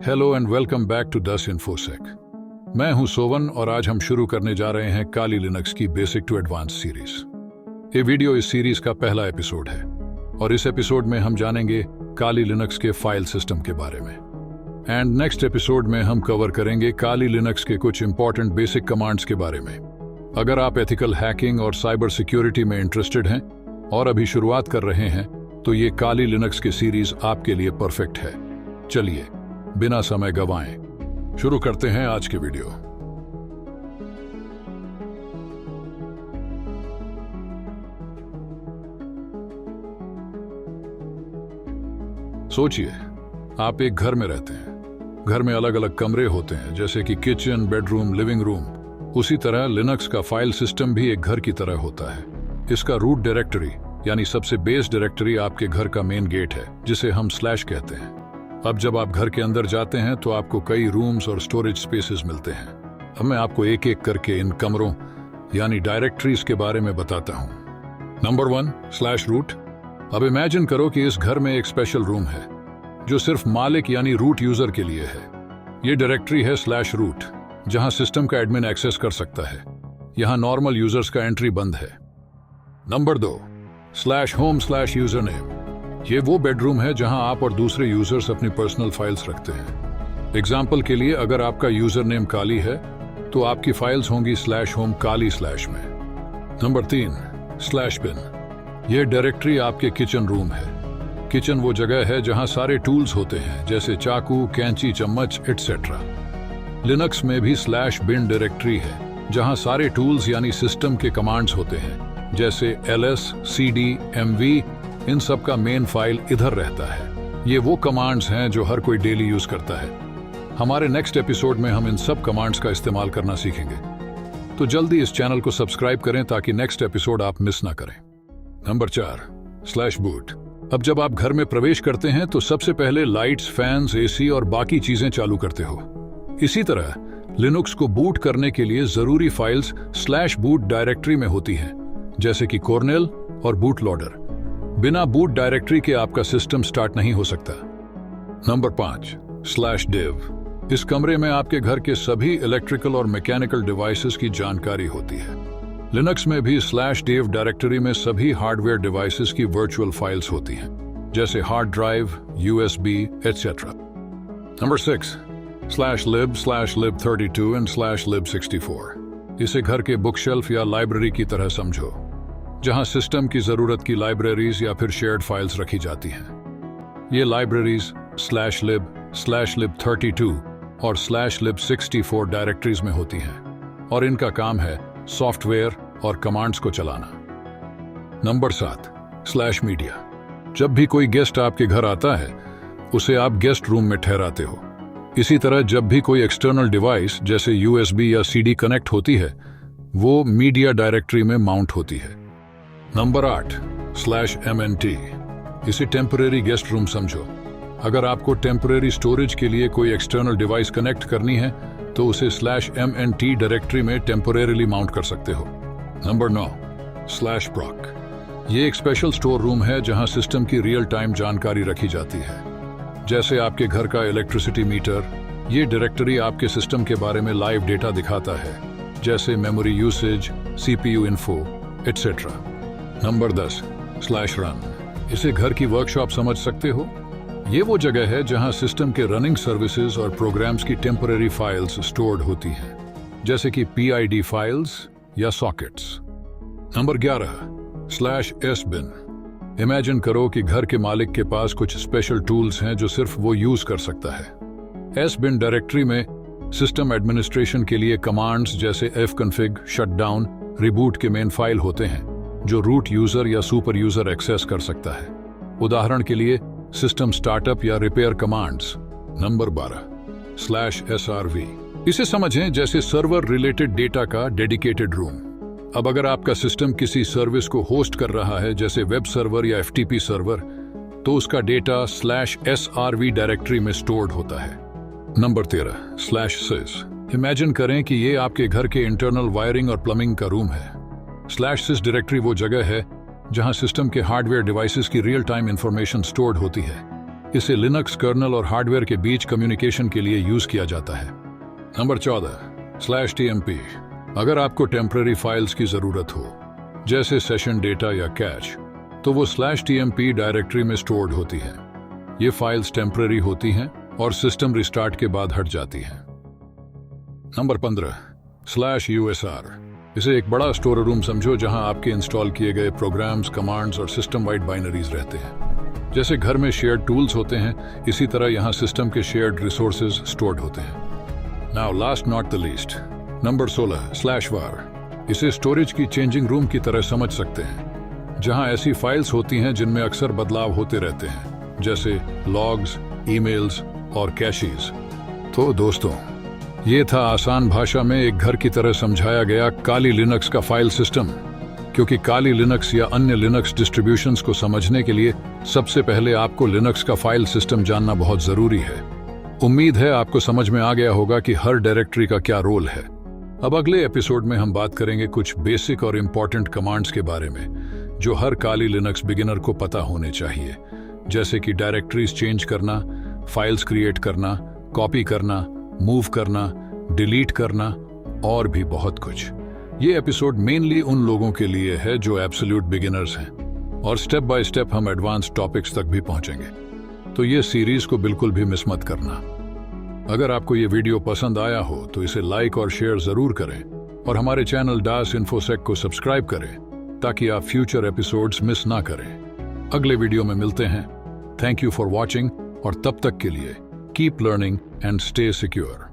Hello and welcome back to दस infosec. मैं हूं सोवन और आज हम शुरू करने जा रहे हैं काली लिनक्स की बेसिक टू एडवांस सीरीज। ये वीडियो इस सीरीज का पहला एपिसोड है और इस एपिसोड में हम जानेंगे काली लिनक्स के फाइल सिस्टम के बारे में। एंड नेक्स्ट एपिसोड में हम कवर करेंगे काली लिनक्स के कुछ इंपॉर्टेंट बेसिक कमांड्स के बारे में। अगर आप एथिकल हैकिंग और साइबर सिक्योरिटी में इंटरेस्टेड हैं और अभी शुरुआत कर रहे हैं तो ये काली लिनक्स की सीरीज आपके लिए परफेक्ट है। चलिए बिना समय गवाएं शुरू करते हैं आज के वीडियो। सोचिए, आप एक घर में रहते हैं। घर में अलग अलग कमरे होते हैं जैसे कि किचन, बेडरूम, लिविंग रूम। उसी तरह लिनक्स का फाइल सिस्टम भी एक घर की तरह होता है। इसका रूट डायरेक्टरी यानी सबसे बेस डायरेक्टरी आपके घर का मेन गेट है जिसे हम स्लैश कहते हैं। अब जब आप घर के अंदर जाते हैं तो आपको कई रूम्स और स्टोरेज स्पेसेस मिलते हैं। अब मैं आपको एक एक करके इन कमरों यानी डायरेक्टरीज के बारे में बताता हूं। Number 1 slash root. अब इमेजिन करो कि इस घर में एक स्पेशल रूम है जो सिर्फ मालिक यानी रूट यूजर के लिए है। ये डायरेक्टरी है स्लैश रूट जहां सिस्टम का एडमिन एक्सेस कर सकता है। यहां नॉर्मल यूजर्स का एंट्री बंद है। Number 2 slash home slash user name. ये वो बेडरूम है जहां आप और दूसरे यूजर्स अपनी पर्सनल फाइल्स रखते हैं। एग्जाम्पल के लिए अगर आपका यूजर नेम काली है तो आपकी फाइल्स होंगी स्लैश होम काली स्लैश में। Number 3 slash bin. ये डायरेक्टरी आपके किचन रूम है। किचन वो जगह है जहां सारे टूल्स होते हैं जैसे चाकू, कैंची, चम्मच एटसेट्रा। लिनक्स में भी स्लैश बिन डायरेक्टरी है जहां सारे टूल्स यानी सिस्टम के कमांड्स होते हैं जैसे ls, cd, mv। इन सब का मेन फाइल इधर रहता है। ये वो कमांड्स हैं जो हर कोई डेली यूज करता है। हमारे नेक्स्ट एपिसोड में हम इन सब कमांड्स का इस्तेमाल करना सीखेंगे, तो जल्दी इस चैनल को सब्सक्राइब करें ताकि नेक्स्ट एपिसोड आप मिस ना करें। Number 4 slash boot. अब जब आप घर में प्रवेश करते हैं तो सबसे पहले लाइट्स, फैंस, एसी और बाकी चीजें चालू करते हो। इसी तरह लिनक्स को बूट करने के लिए जरूरी फाइल्स स्लैश बूट डायरेक्टरी में होती हैं जैसे कि कर्नेल और बूट लोडर। बिना बूट डायरेक्टरी के आपका सिस्टम स्टार्ट नहीं हो सकता। Number 5 slash div. इस कमरे में आपके घर के सभी इलेक्ट्रिकल और मैकेनिकल डिवाइसेस की जानकारी होती है। लिनक्स में भी स्लैश डिव डायरेक्टरी में सभी हार्डवेयर डिवाइसेस की वर्चुअल फाइल्स होती हैं जैसे hard drive, USB et cetera. Number 6 slash lib 32 and slash lib 64। इसे घर के बुकशेल्फ या लाइब्रेरी की तरह समझो जहां सिस्टम की जरूरत की लाइब्रेरीज या फिर शेयर्ड फाइल्स रखी जाती हैं। ये लाइब्रेरीज स्लैश लिब 32 और स्लैश लिब 64 डायरेक्टरीज में होती हैं और इनका काम है सॉफ्टवेयर और कमांड्स को चलाना। Number 7 slash media. जब भी कोई गेस्ट आपके घर आता है उसे आप गेस्ट रूम में ठहराते हो। इसी तरह जब भी कोई एक्सटर्नल डिवाइस जैसे USB या CD कनेक्ट होती है वो मीडिया डायरेक्टरी में माउंट होती है। Number 8 slash MNT। इसे टेम्परेरी गेस्ट रूम समझो। अगर आपको टेम्परेरी स्टोरेज के लिए कोई एक्सटर्नल डिवाइस कनेक्ट करनी है तो उसे स्लैश MNT डायरेक्टरी में टेम्परेरीली माउंट कर सकते हो। Number 9 slash प्रॉक। ये एक स्पेशल स्टोर रूम है जहां सिस्टम की रियल टाइम जानकारी रखी जाती है जैसे आपके घर का इलेक्ट्रिसिटी मीटर। ये डायरेक्टरी आपके सिस्टम के बारे में लाइव डेटा दिखाता है जैसे memory usage, CPU info etcetera. Number 10 slash run. इसे घर की वर्कशॉप समझ सकते हो। ये वो जगह है जहां सिस्टम के रनिंग सर्विसेज और प्रोग्राम्स की टेम्पररी फाइल्स स्टोर्ड होती हैं जैसे कि PID फाइल्स या sockets. Number 11 slash sbin। Imagine करो कि घर के मालिक के पास कुछ स्पेशल टूल्स हैं जो सिर्फ वो यूज कर सकता है। sbin डायरेक्टरी में सिस्टम एडमिनिस्ट्रेशन के लिए कमांड्स जैसे fconfig, शटडाउन, रिबूट के मेन फाइल होते हैं जो रूट यूजर या सुपर यूजर एक्सेस कर सकता है। उदाहरण के लिए सिस्टम स्टार्टअप या repair commands. Number 12 slash SRV। इसे समझें जैसे सर्वर रिलेटेड डेटा का डेडिकेटेड रूम। अब अगर आपका सिस्टम किसी सर्विस को होस्ट कर रहा है जैसे वेब सर्वर या FTP सर्वर तो उसका डेटा स्लैश SRV डायरेक्टरी में स्टोर्ड होता है। Number 13 slash sys। इमेजिन करें कि ये आपके घर के इंटरनल वायरिंग और प्लम्बिंग का रूम है। स्लैश sys डायरेक्टरी वो जगह है जहां सिस्टम के हार्डवेयर डिवाइसेस की रियल टाइम इंफॉर्मेशन स्टोर्ड होती है इसे लिनक्स कर्नल और हार्डवेयर के बीच कम्युनिकेशन के लिए यूज किया जाता है। Number 14 /tmp। अगर आपको टेम्पररी फाइल्स की जरूरत हो, जैसे सेशन डेटा या कैश, तो वो /tmp डायरेक्टरी में स्टोर्ड होती है। ये फाइल्स टेम्पररी होती हैं और सिस्टम रिस्टार्ट के बाद हट जाती हैं। Number 15 /usr। इसे एक बड़ा स्टोर रूम समझो जहां आपके इंस्टॉल किए गए प्रोग्राम्स, कमांड्स और सिस्टम वाइड बाइनरीज रहते हैं। जैसे घर में शेयर्ड टूल्स होते हैं, इसी तरह यहां सिस्टम के शेयर्ड रिसोर्सेज स्टोर्ड होते हैं। Now last not the least, number 16 /var। इसे स्टोरेज की चेंजिंग रूम की तरह समझ सकते हैं, जहां ऐसी फाइल्स होती हैं जिनमें अक्सर बदलाव होते रहते हैं, जैसे लॉग्स, ईमेल्स और कैशीज। तो दोस्तों, ये था आसान भाषा में एक घर की तरह समझाया गया काली लिनक्स का फाइल सिस्टम। क्योंकि काली लिनक्स या अन्य लिनक्स डिस्ट्रीब्यूशंस को समझने के लिए सबसे पहले आपको लिनक्स का फाइल सिस्टम जानना बहुत जरूरी है। उम्मीद है आपको समझ में आ गया होगा कि हर डायरेक्टरी का क्या रोल है। अब अगले एपिसोड में हम बात करेंगे कुछ बेसिक और इम्पॉर्टेंट कमांड्स के बारे में, जो हर काली लिनक्स बिगिनर को पता होने चाहिए, जैसे कि डायरेक्टरीज चेंज करना, फाइल्स क्रिएट करना, कॉपी करना, मूव करना, डिलीट करना और भी बहुत कुछ। ये एपिसोड मेनली उन लोगों के लिए है जो एब्सोल्यूट बिगिनर्स हैं, और स्टेप बाय स्टेप हम एडवांस टॉपिक्स तक भी पहुंचेंगे। तो ये सीरीज को बिल्कुल भी मिस मत करना। अगर आपको ये वीडियो पसंद आया हो तो इसे लाइक और शेयर जरूर करें, और हमारे चैनल दास इन्फोसेक को सब्सक्राइब करें ताकि आप फ्यूचर एपिसोड्स मिस ना करें। अगले वीडियो में मिलते हैं। थैंक यू फॉर वॉचिंग, और तब तक के लिए keep learning and stay secure.